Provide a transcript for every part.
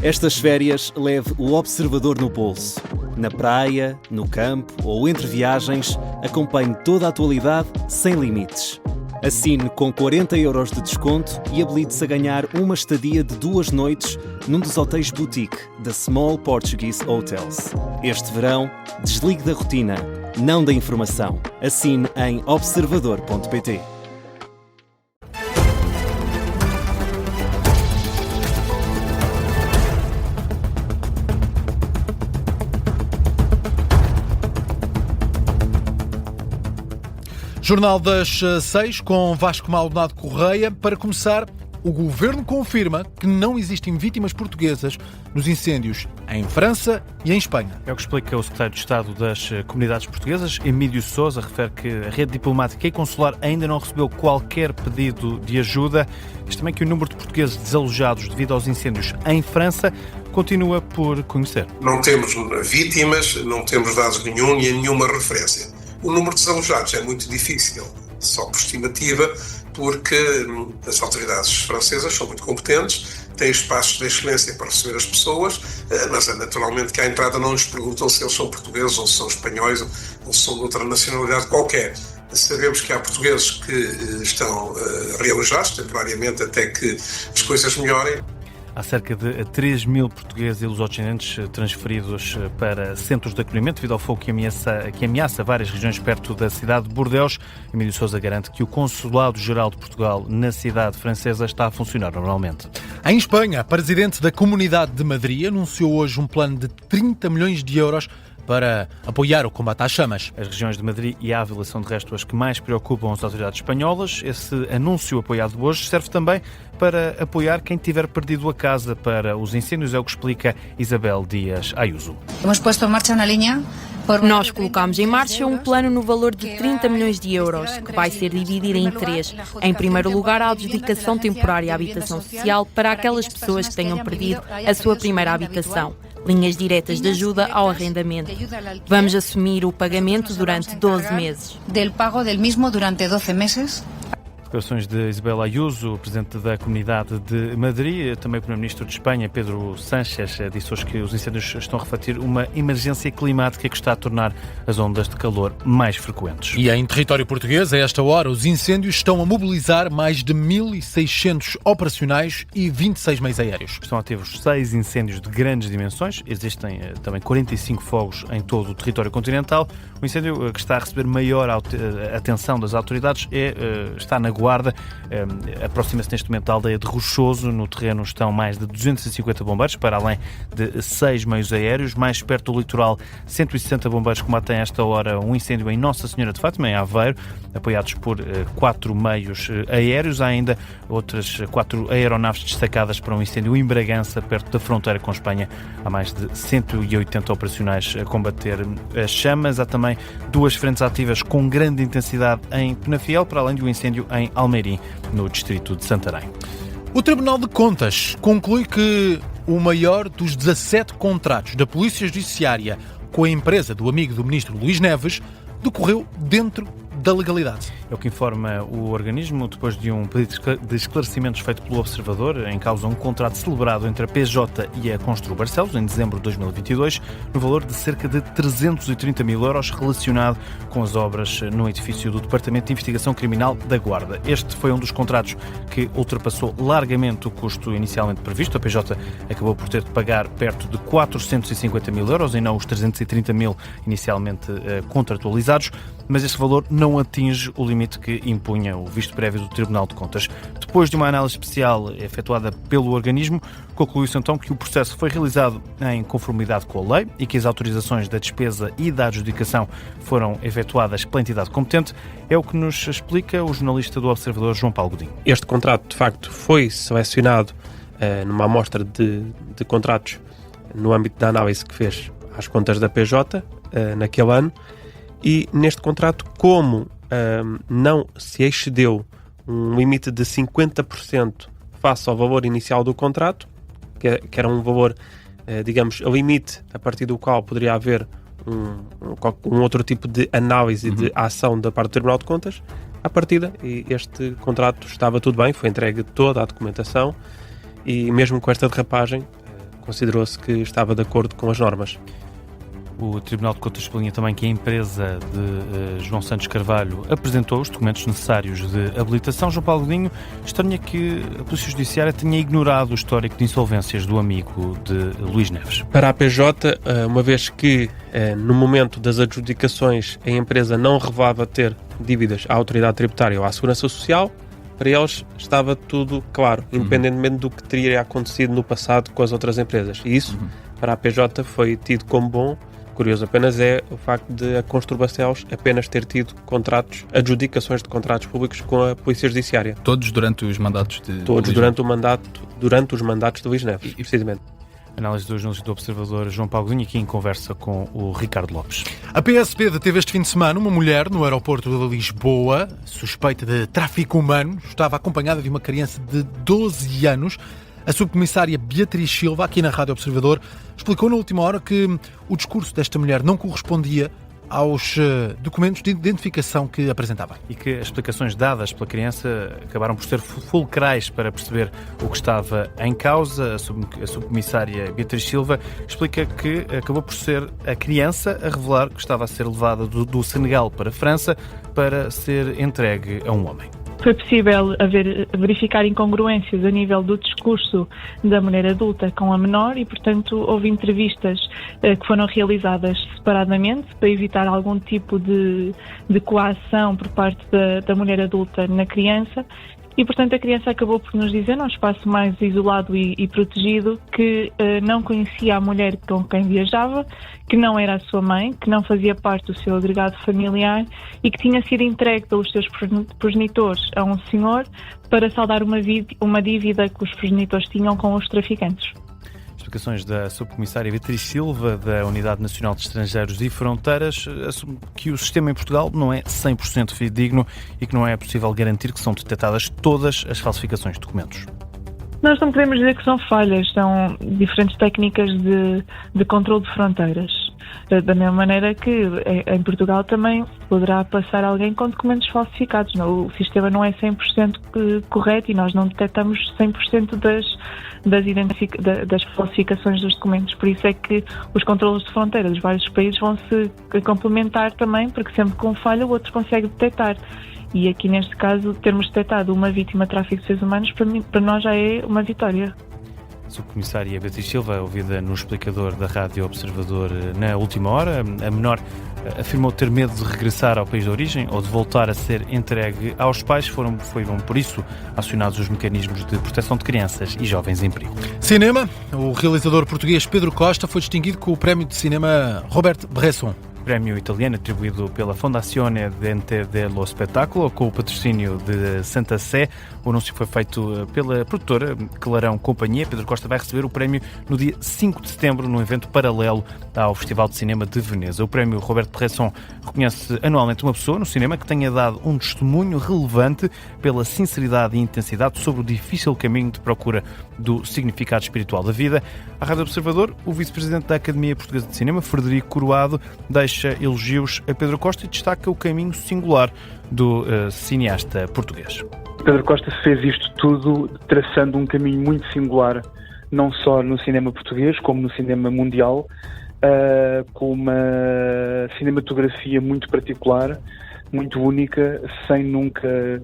Estas férias leve o Observador no bolso. Na praia, no campo ou entre viagens, acompanhe toda a atualidade sem limites. Assine com 40€ de desconto e habilite-se a ganhar uma estadia de 2 noites num dos hotéis boutique da Small Portuguese Hotels. Este verão, desligue da rotina, não da informação. Assine em observador.pt. Jornal das 6 com Vasco Maldonado Correia. Para começar, o Governo confirma que não existem vítimas portuguesas nos incêndios em França e em Espanha. É o que explica o secretário de Estado das Comunidades Portuguesas, Emílio Sousa. Refere que a rede diplomática e consular ainda não recebeu qualquer pedido de ajuda. Diz também que o número de portugueses desalojados devido aos incêndios em França continua por conhecer. Não temos vítimas, não temos dados nenhum e nenhuma referência. O número de desalojados é muito difícil, só por estimativa, porque as autoridades francesas são muito competentes, têm espaços de excelência para receber as pessoas, mas é naturalmente que à entrada não nos perguntam se eles são portugueses ou se são espanhóis ou se são de outra nacionalidade qualquer. Sabemos que há portugueses que estão realojados temporariamente até que as coisas melhorem. Há cerca de 3.000 portugueses e lusodescendentes transferidos para centros de acolhimento devido ao fogo que ameaça várias regiões perto da cidade de Bordeus. Emílio Sousa garante que o Consulado-Geral de Portugal na cidade francesa está a funcionar normalmente. Em Espanha, a presidente da Comunidade de Madrid anunciou hoje um plano de 30 milhões de euros para apoiar o combate às chamas. As regiões de Madrid e Ávila são de resto as que mais preocupam as autoridades espanholas. Esse anúncio apoiado hoje serve também para apoiar quem tiver perdido a casa para os incêndios, é o que explica Isabel Díaz Ayuso. Nós colocamos em marcha um plano no valor de 30 milhões de euros, que vai ser dividido em 3. Em primeiro lugar, a adjudicação temporária à habitação social para aquelas pessoas que tenham perdido a sua primeira habitação. Linhas diretas de ajuda ao arrendamento. Vamos assumir o pagamento durante 12 meses. Declarações de Isabel Ayuso, presidente da Comunidade de Madrid. Também o primeiro-ministro de Espanha, Pedro Sánchez, disse hoje que os incêndios estão a refletir uma emergência climática que está a tornar as ondas de calor mais frequentes. E em território português, a esta hora, os incêndios estão a mobilizar mais de 1.600 operacionais e 26 meios aéreos. Estão ativos 6 incêndios de grandes dimensões. Existem também 45 fogos em todo o território continental. O incêndio que está a receber maior atenção das autoridades está na Guarda. Aproxima-se neste momento da aldeia de Rochoso. No terreno estão mais de 250 bombeiros, para além de 6 meios aéreos. Mais perto do litoral, 160 bombeiros combatem a esta hora um incêndio em Nossa Senhora de Fátima, em Aveiro, apoiados por 4 meios aéreos. Há ainda outras 4 aeronaves destacadas para um incêndio em Bragança, perto da fronteira com Espanha. Há mais de 180 operacionais a combater as chamas. Há também 2 frentes ativas com grande intensidade em Penafiel, para além de um incêndio em Almeirim, no distrito de Santarém. O Tribunal de Contas conclui que o maior dos 17 contratos da Polícia Judiciária com a empresa do amigo do ministro Luís Neves decorreu dentro da legalidade. É o que informa o organismo depois de um pedido de esclarecimentos feito pelo Observador, em causa um contrato celebrado entre a PJ e a Constru Barcelos em dezembro de 2022, no valor de cerca de 330 mil euros relacionado com as obras no edifício do Departamento de Investigação Criminal da Guarda. Este foi um dos contratos que ultrapassou largamente o custo inicialmente previsto. A PJ acabou por ter de pagar perto de 450 mil euros e não os 330 mil inicialmente contratualizados, mas esse valor não atinge o limite que impunha o visto prévio do Tribunal de Contas. Depois de uma análise especial efetuada pelo organismo, concluiu-se então que o processo foi realizado em conformidade com a lei e que as autorizações da despesa e da adjudicação foram efetuadas pela entidade competente. É o que nos explica o jornalista do Observador, João Paulo Godinho. Este contrato, de facto, foi selecionado numa amostra de contratos no âmbito da análise que fez às contas da PJ naquele ano. E neste contrato, como não se excedeu um limite de 50% face ao valor inicial do contrato, que era um valor, digamos, limite a partir do qual poderia haver um outro tipo de análise de ação da parte do Tribunal de Contas, à partida, este contrato estava tudo bem, foi entregue toda a documentação e mesmo com esta derrapagem, considerou-se que estava de acordo com as normas. O Tribunal de Contas sublinha também que a empresa de João Santos Carvalho apresentou os documentos necessários de habilitação. João Paulo Godinho estranha que a Polícia Judiciária tenha ignorado o histórico de insolvências do amigo de Luís Neves. Para a PJ, uma vez que no momento das adjudicações a empresa não revelava ter dívidas à autoridade tributária ou à segurança social, para eles estava tudo claro, independentemente do que teria acontecido no passado com as outras empresas. E isso, para a PJ, foi tido como bom. Curioso apenas é o facto de a Construbarcelos apenas ter tido adjudicações de contratos públicos com a Polícia Judiciária. Todos durante os mandatos de Todos Luís durante os mandatos de Luís Neves, precisamente. Análise do jornalista do Observador João Paulo Godinho, aqui em conversa com o Ricardo Lopes. A PSP deteve este fim de semana uma mulher no aeroporto de Lisboa, suspeita de tráfico humano. Estava acompanhada de uma criança de 12 anos. A subcomissária Beatriz Silva, aqui na Rádio Observador, explicou na última hora que o discurso desta mulher não correspondia aos documentos de identificação que apresentava. E que as explicações dadas pela criança acabaram por ser fulcrais para perceber o que estava em causa. A subcomissária Beatriz Silva explica que acabou por ser a criança a revelar que estava a ser levada do Senegal para a França para ser entregue a um homem. Foi possível verificar incongruências a nível do discurso da mulher adulta com a menor e, portanto, houve entrevistas que foram realizadas separadamente para evitar algum tipo de coação por parte da mulher adulta na criança. E, portanto, a criança acabou por nos dizer, num espaço mais isolado e protegido, que não conhecia a mulher com quem viajava, que não era a sua mãe, que não fazia parte do seu agregado familiar e que tinha sido entregue pelos seus progenitores a um senhor para saldar uma dívida que os progenitores tinham com os traficantes. Explicações da subcomissária Beatriz Silva, da Unidade Nacional de Estrangeiros e Fronteiras, assume que o sistema em Portugal não é 100% fidedigno e que não é possível garantir que são detectadas todas as falsificações de documentos. Nós não podemos dizer que são falhas, são diferentes técnicas de controle de fronteiras. Da mesma maneira que em Portugal também poderá passar alguém com documentos falsificados. O sistema não é 100% correto e nós não detectamos 100% das falsificações dos documentos. Por isso é que os controles de fronteira dos vários países vão se complementar também, porque sempre que um falha o outro consegue detectar. E aqui neste caso, termos detectado uma vítima de tráfico de seres humanos, para nós já é uma vitória. Subcomissária Beatriz Silva, ouvida no explicador da Rádio Observador na última hora. A menor afirmou ter medo de regressar ao país de origem ou de voltar a ser entregue aos pais. Foram por isso acionados os mecanismos de proteção de crianças e jovens em perigo. Cinema. O realizador português Pedro Costa foi distinguido com o prémio de cinema Robert Bresson. Prémio italiano atribuído pela Fondazione Dente dello Spettacolo, com o patrocínio de Santa Sé. O anúncio foi feito pela produtora Clarão Companhia. Pedro Costa vai receber o prémio no dia 5 de setembro, num evento paralelo ao Festival de Cinema de Veneza. O prémio Roberto Bresson reconhece anualmente uma pessoa no cinema que tenha dado um testemunho relevante pela sinceridade e intensidade sobre o difícil caminho de procura do significado espiritual da vida. À Rádio Observador, o vice-presidente da Academia Portuguesa de Cinema, Frederico Coroado, deixa elogios a Pedro Costa e destaca o caminho singular do cineasta português. Pedro Costa fez isto tudo traçando um caminho muito singular, não só no cinema português, como no cinema mundial, com uma cinematografia muito particular, muito única, sem nunca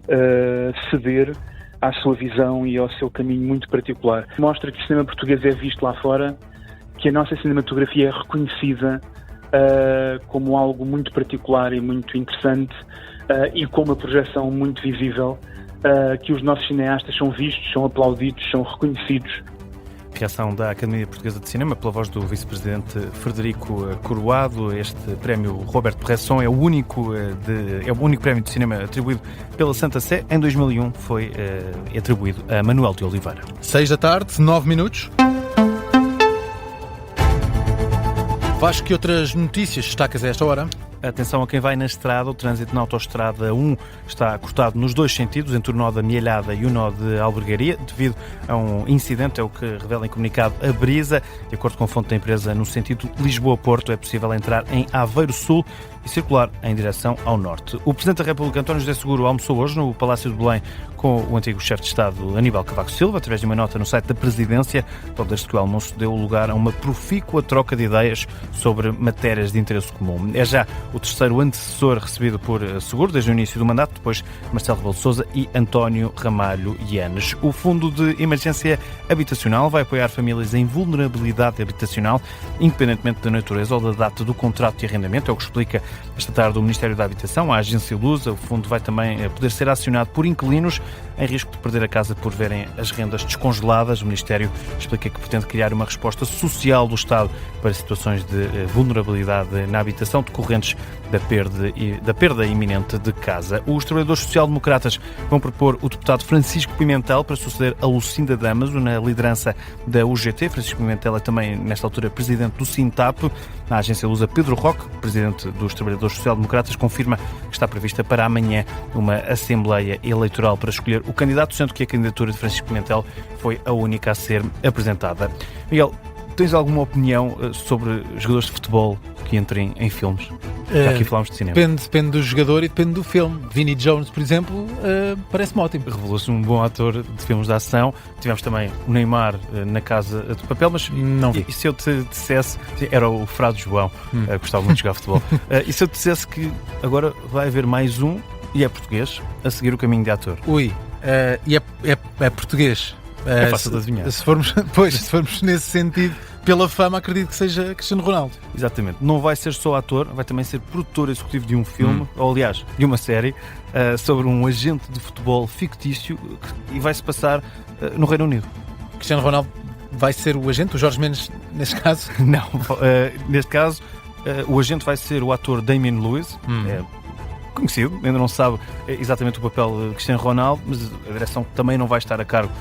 ceder à sua visão e ao seu caminho muito particular. Mostra que o cinema português é visto lá fora, que a nossa cinematografia é reconhecida como algo muito particular e muito interessante e com uma projeção muito visível, que os nossos cineastas são vistos, são aplaudidos, são reconhecidos. Reação da Academia Portuguesa de Cinema pela voz do vice-presidente Frederico Coroado. Este prémio Roberto Bresson é o único prémio de cinema atribuído pela Santa Sé. Em 2001 foi atribuído a Manuel de Oliveira. 6 da tarde, 9 minutos. Vasco, que outras notícias destacas a esta hora? Atenção a quem vai na estrada. O trânsito na autoestrada 1 está cortado nos dois sentidos, entre o nó da Mielhada e o nó de Albergaria, devido a um incidente, é o que revela em comunicado a Brisa. De acordo com a fonte da empresa, no sentido Lisboa-Porto, é possível entrar em Aveiro Sul e e circular em direção ao norte. O Presidente da República, António José Seguro, almoçou hoje no Palácio de Belém com o antigo chefe de Estado, Aníbal Cavaco Silva, através de uma nota no site da Presidência. Pode-se que o almoço deu lugar a uma profícua troca de ideias sobre matérias de interesse comum. É já o terceiro antecessor recebido por Seguro desde o início do mandato, depois Marcelo Rebelo de Sousa e António Ramalho Yanes. O Fundo de Emergência Habitacional vai apoiar famílias em vulnerabilidade habitacional, independentemente da natureza ou da data do contrato de arrendamento. É o que explica esta tarde o Ministério da Habitação, à agência Lusa. O fundo vai também poder ser acionado por inquilinos em risco de perder a casa por verem as rendas descongeladas. O Ministério explica que pretende criar uma resposta social do Estado para situações de vulnerabilidade na habitação decorrentes da perda iminente de casa. Os trabalhadores social-democratas vão propor o deputado Francisco Pimentel para suceder a Lucinda Damaso na liderança da UGT. Francisco Pimentel é também, nesta altura, presidente do Sintap. Na agência Lusa, Pedro Roque, presidente dos trabalhadores social-democratas, confirma que está prevista para amanhã uma assembleia eleitoral para escolher o candidato, sendo que a candidatura de Francisco Pimentel foi a única a ser apresentada. Miguel, tens alguma opinião sobre jogadores de futebol que entrem em filmes? Já aqui falámos de cinema. Depende do jogador e depende do filme. Vinnie Jones, por exemplo, parece-me ótimo. Revelou-se um bom ator de filmes de ação. Tivemos também o Neymar na Casa de Papel, mas não vi. E se eu te dissesse, era o Frado João, gostava muito de jogar futebol, e se eu te dissesse que agora vai haver mais um, e é português, a seguir o caminho de ator? Ui, e é português. É fácil de adivinhar. Se formos nesse sentido, pela fama, acredito que seja Cristiano Ronaldo. Exatamente. Não vai ser só ator, vai também ser produtor executivo de um filme, ou aliás, de uma série, sobre um agente de futebol fictício e vai-se passar no Reino Unido. Cristiano Ronaldo vai ser o agente, o Jorge Mendes, neste caso? Não. Neste caso, o agente vai ser o ator Damian Lewis, conhecido, ainda não sabe exatamente o papel de Cristiano Ronaldo, mas a direção também não vai estar a cargo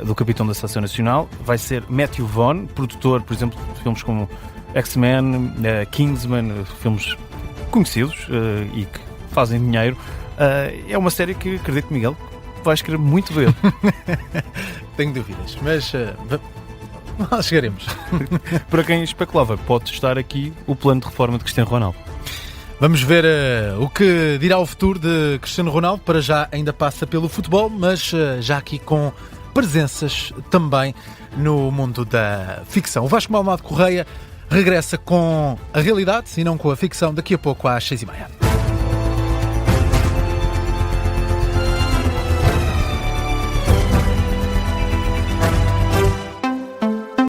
do capitão da Seleção Nacional. Vai ser Matthew Vaughn, produtor, por exemplo, de filmes como X-Men, Kingsman, filmes conhecidos e que fazem dinheiro. É uma série que, acredito, Miguel, vais querer muito ver. Tenho dúvidas, mas lá chegaremos. Para quem especulava, pode estar aqui o plano de reforma de Cristiano Ronaldo. Vamos ver o que dirá o futuro de Cristiano Ronaldo. Para já ainda passa pelo futebol, mas já aqui com presenças também no mundo da ficção. O Vasco Malmado Correia regressa com a realidade e não com a ficção daqui a pouco às 6h30.